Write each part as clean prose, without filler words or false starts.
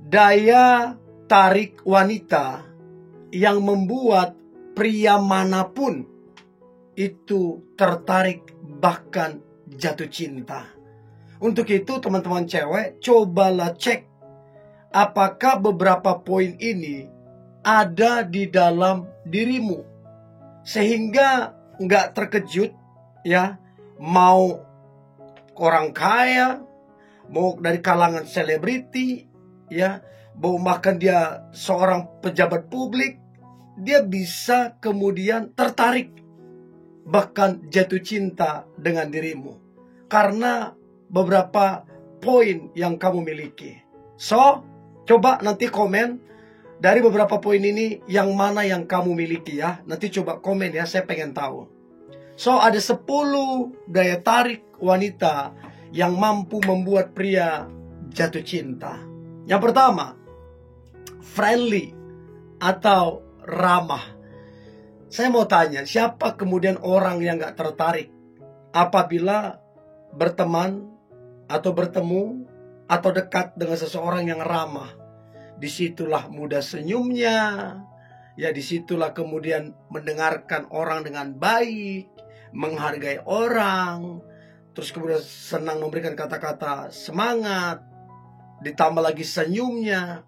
daya tarik wanita yang membuat pria manapun itu tertarik bahkan jatuh cinta. Untuk itu teman-teman cewek, cobalah cek apakah beberapa poin ini ada di dalam dirimu, sehingga nggak terkejut ya, mau orang kaya, mau dari kalangan selebriti ya, mau bahkan dia seorang pejabat publik, dia bisa kemudian tertarik bahkan jatuh cinta dengan dirimu karena beberapa poin yang kamu miliki. So, coba nanti komen dari beberapa poin ini yang mana yang kamu miliki ya. Nanti coba komen ya, saya pengen tahu. So, ada 10 daya tarik wanita yang mampu membuat pria jatuh cinta. Yang pertama, friendly atau ramah. Saya mau tanya, siapa kemudian orang yang gak tertarik apabila berteman atau bertemu atau dekat dengan seseorang yang ramah? Disitulah mudah senyumnya, ya disitulah kemudian mendengarkan orang dengan baik, menghargai orang, terus kemudian senang memberikan kata-kata semangat, ditambah lagi senyumnya.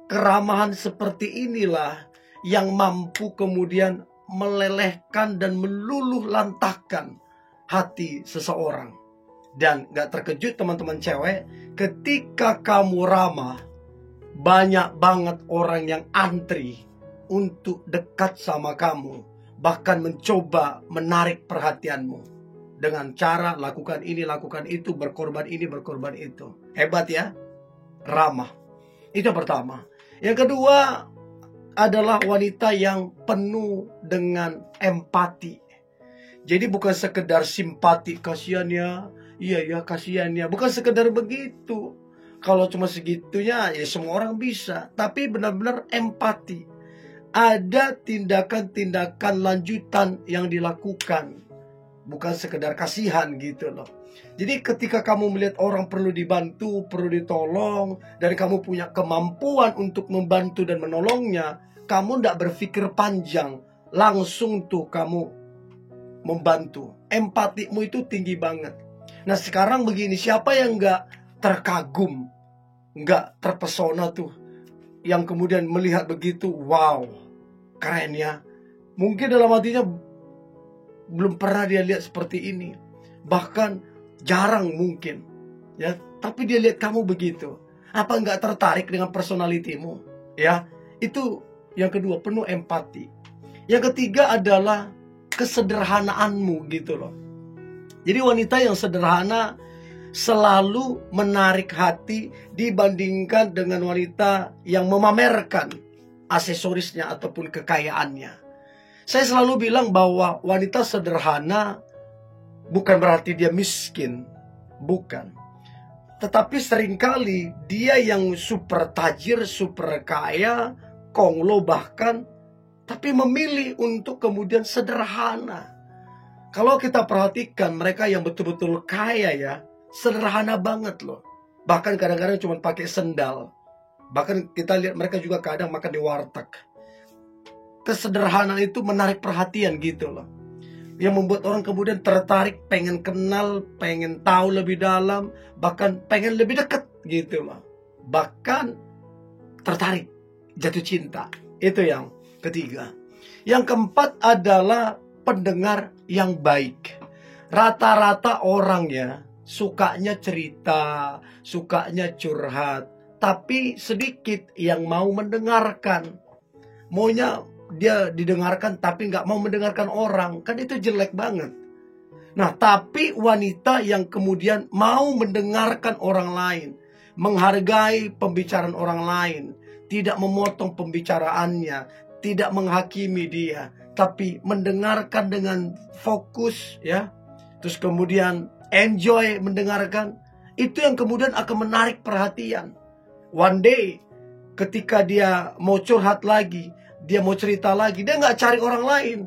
Keramahan seperti inilah yang mampu kemudian melelehkan dan meluluh lantahkan hati seseorang. Dan gak terkejut teman-teman cewek, ketika kamu ramah, banyak banget orang yang antri untuk dekat sama kamu, bahkan mencoba menarik perhatianmu dengan cara lakukan ini, lakukan itu, berkorban ini, berkorban itu. Hebat ya, ramah. Itu pertama. Yang kedua adalah wanita yang penuh dengan empati. Jadi bukan sekedar simpati, kasihan ya, iya ya kasihan ya, bukan sekedar begitu. Kalau cuma segitunya ya semua orang bisa, tapi benar-benar empati. Ada tindakan-tindakan lanjutan yang dilakukan, bukan sekedar kasihan gitu loh. Jadi ketika kamu melihat orang perlu dibantu, perlu ditolong, dan kamu punya kemampuan untuk membantu dan menolongnya, kamu tidak berpikir panjang, langsung tuh kamu membantu. Empatimu itu tinggi banget. Nah sekarang begini, siapa yang gak terkagum, gak terpesona tuh, yang kemudian melihat begitu, wow, keren ya. Mungkin dalam hatinya belum pernah dia lihat seperti ini, bahkan jarang mungkin ya, tapi dia lihat kamu begitu. Apa nggak tertarik dengan personalitimu ya? Itu yang kedua, penuh empati. Yang ketiga adalah kesederhanaanmu gitu loh. Jadi wanita yang sederhana selalu menarik hati dibandingkan dengan wanita yang memamerkan aksesorisnya ataupun kekayaannya. Saya selalu bilang bahwa wanita sederhana bukan berarti dia miskin, bukan. Tetapi seringkali dia yang super tajir, super kaya, konglo bahkan, tapi memilih untuk kemudian sederhana. Kalau kita perhatikan mereka yang betul-betul kaya ya, sederhana banget loh. Bahkan kadang-kadang cuma pakai sendal. Bahkan kita lihat mereka juga kadang makan di warteg. Kesederhanaan itu menarik perhatian gitu loh, yang membuat orang kemudian tertarik, pengen kenal, pengen tahu lebih dalam, bahkan pengen lebih dekat gitu loh. Bahkan tertarik, jatuh cinta. Itu yang ketiga. Yang keempat adalah pendengar yang baik. Rata-rata orang ya sukanya cerita, sukanya curhat, tapi sedikit yang mau mendengarkan. Maunya dia didengarkan tapi nggak mau mendengarkan orang, kan itu jelek banget. Nah tapi wanita yang kemudian mau mendengarkan orang lain, menghargai pembicaraan orang lain, tidak memotong pembicaraannya, tidak menghakimi dia, tapi mendengarkan dengan fokus ya, terus kemudian enjoy mendengarkan, itu yang kemudian akan menarik perhatian. One day ketika dia mau curhat lagi, dia mau cerita lagi, dia nggak cari orang lain,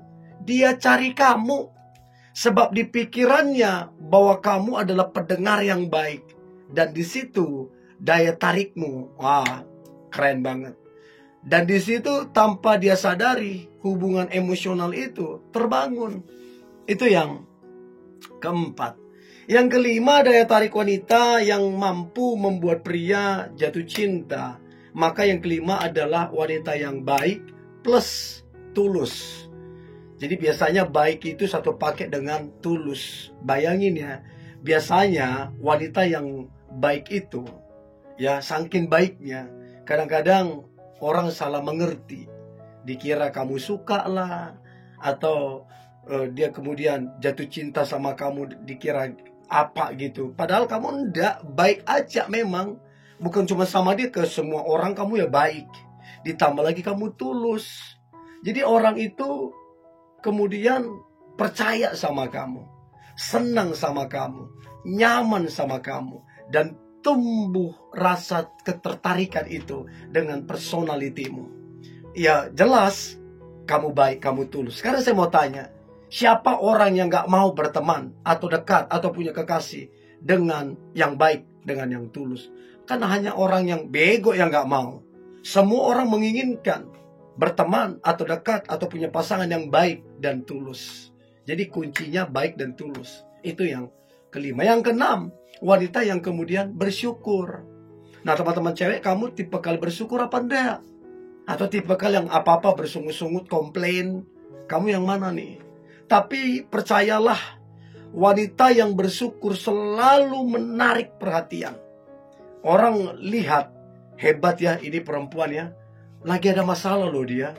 dia cari kamu. Sebab di pikirannya bahwa kamu adalah pendengar yang baik. Dan di situ daya tarikmu, wah, keren banget. Dan di situ tanpa dia sadari hubungan emosional itu terbangun. Itu yang keempat. Yang kelima, daya tarik wanita yang mampu membuat pria jatuh cinta. Maka yang kelima adalah wanita yang baik plus tulus. Jadi biasanya baik itu satu paket dengan tulus. Bayangin ya, biasanya wanita yang baik itu, ya saking baiknya, kadang-kadang orang salah mengerti. Dikira kamu suka lah, atau dia kemudian jatuh cinta sama kamu, dikira apa gitu. Padahal kamu enggak, baik aja memang. Bukan cuma sama dia, ke semua orang kamu ya baik. Ditambah lagi kamu tulus. Jadi orang itu kemudian percaya sama kamu, senang sama kamu, nyaman sama kamu, dan tumbuh rasa ketertarikan itu dengan personalitimu. Ya jelas kamu baik, kamu tulus. Sekarang saya mau tanya, siapa orang yang gak mau berteman atau dekat atau punya kekasih dengan yang baik, dengan yang tulus? Kan hanya orang yang bego yang gak mau. Semua orang menginginkan berteman atau dekat atau punya pasangan yang baik dan tulus. Jadi kuncinya baik dan tulus. Itu yang kelima. Yang keenam, wanita yang kemudian bersyukur. Nah teman-teman cewek, kamu tipe kali bersyukur apa enggak? Atau tipe kali yang apa-apa bersungut-sungut, komplain? Kamu yang mana nih? Tapi percayalah, wanita yang bersyukur selalu menarik perhatian. Orang lihat, hebat ya ini perempuan ya. Lagi ada masalah loh dia,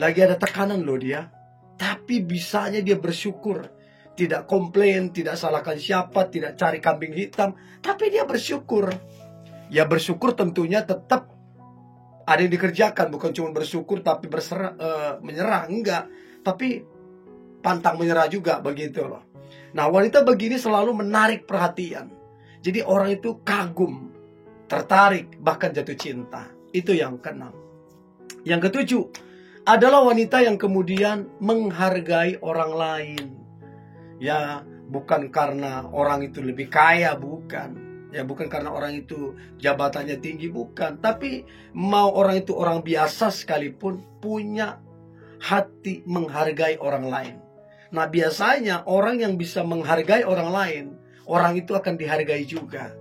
lagi ada tekanan loh dia, tapi bisanya dia bersyukur. Tidak komplain, tidak salahkan siapa, tidak cari kambing hitam, tapi dia bersyukur. Ya bersyukur tentunya tetap ada yang dikerjakan, bukan cuma bersyukur tapi menyerah, enggak. Tapi pantang menyerah juga, begitu loh. Nah wanita begini selalu menarik perhatian. Jadi orang itu kagum, tertarik, bahkan jatuh cinta. Itu yang keenam. Yang ketujuh adalah wanita yang kemudian menghargai orang lain. Ya, bukan karena orang itu lebih kaya, bukan. Ya, bukan karena orang itu jabatannya tinggi, bukan. Tapi mau orang itu orang biasa sekalipun punya hati menghargai orang lain. Nah, biasanya orang yang bisa menghargai orang lain, orang itu akan dihargai juga.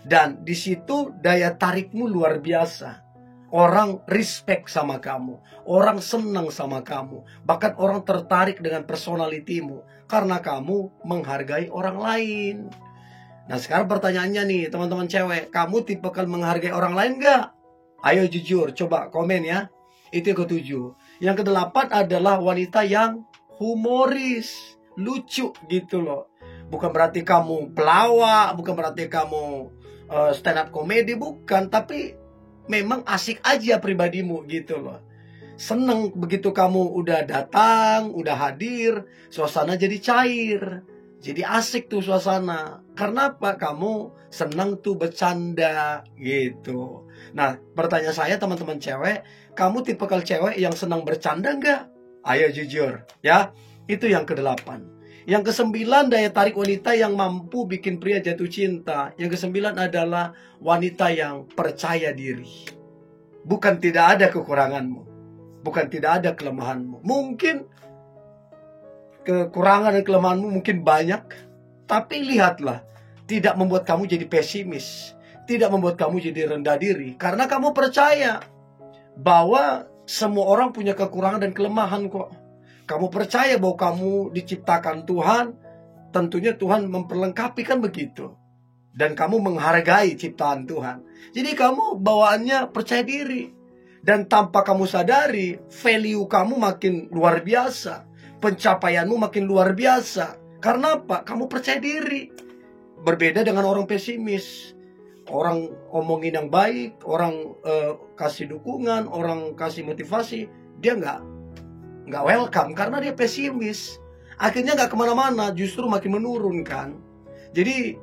Dan di situ daya tarikmu luar biasa. Orang respect sama kamu, orang senang sama kamu, bahkan orang tertarik dengan personalitimu karena kamu menghargai orang lain. Nah sekarang pertanyaannya nih teman-teman cewek, kamu tipikal menghargai orang lain gak? Ayo jujur, coba komen ya. Itu yang ketujuh. Yang kedelapan adalah wanita yang humoris, lucu gitu loh. Bukan berarti kamu pelawak, bukan berarti kamu stand up comedy, bukan, tapi memang asik aja pribadimu gitu loh. Seneng begitu kamu udah datang, udah hadir, suasana jadi cair. Jadi asik tuh suasana. Karena apa? Kamu seneng tuh bercanda gitu. Nah pertanyaan saya teman-teman cewek, kamu tipikal cewek yang senang bercanda enggak? Ayo jujur ya. Itu yang kedelapan. Yang kesembilan, daya tarik wanita yang mampu bikin pria jatuh cinta. Yang kesembilan adalah wanita yang percaya diri. Bukan tidak ada kekuranganmu, bukan tidak ada kelemahanmu. Mungkin kekurangan dan kelemahanmu mungkin banyak, tapi lihatlah, tidak membuat kamu jadi pesimis, tidak membuat kamu jadi rendah diri. Karena kamu percaya bahwa semua orang punya kekurangan dan kelemahan kok. Kamu percaya bahwa kamu diciptakan Tuhan, tentunya Tuhan memperlengkapi, kan begitu. Dan kamu menghargai ciptaan Tuhan. Jadi kamu bawaannya percaya diri. Dan tanpa kamu sadari, value kamu makin luar biasa. Pencapaianmu makin luar biasa. Karena apa? Kamu percaya diri. Berbeda dengan orang pesimis. Orang omongin yang baik, orang kasih dukungan, orang kasih motivasi, dia nggak welcome karena dia pesimis. Akhirnya nggak kemana-mana, justru makin menurun kan. Jadi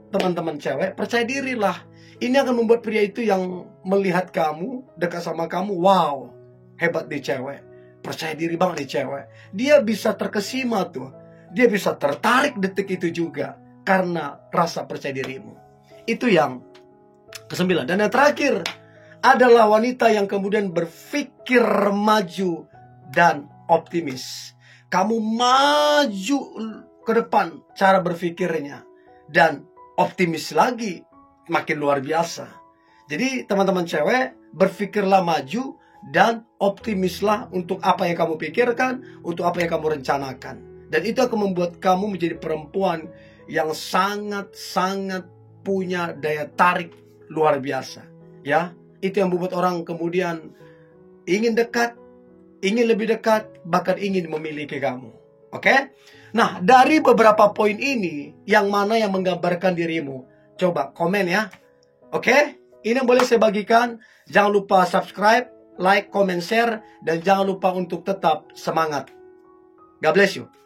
teman-teman cewek, percaya dirilah. Ini akan membuat pria itu yang melihat kamu, dekat sama kamu, wow, hebat nih cewek, percaya diri banget nih cewek. Dia bisa terkesima tuh, dia bisa tertarik detik itu juga karena rasa percaya dirimu. Itu yang kesembilan. Dan yang terakhir adalah wanita yang kemudian berpikir maju dan optimis. Kamu maju ke depan cara berpikirnya dan optimis lagi, makin luar biasa. Jadi teman-teman cewek, berpikirlah maju dan optimislah untuk apa yang kamu pikirkan, untuk apa yang kamu rencanakan. Dan itu akan membuat kamu menjadi perempuan yang sangat-sangat punya daya tarik luar biasa. Ya, itu yang membuat orang kemudian ingin dekat, ingin lebih dekat, bahkan ingin memiliki kamu. Oke? Nah, dari beberapa poin ini, yang mana yang menggambarkan dirimu? Coba komen ya. Oke? Ini yang boleh saya bagikan. Jangan lupa subscribe, like, comment, share, dan jangan lupa untuk tetap semangat. God bless you.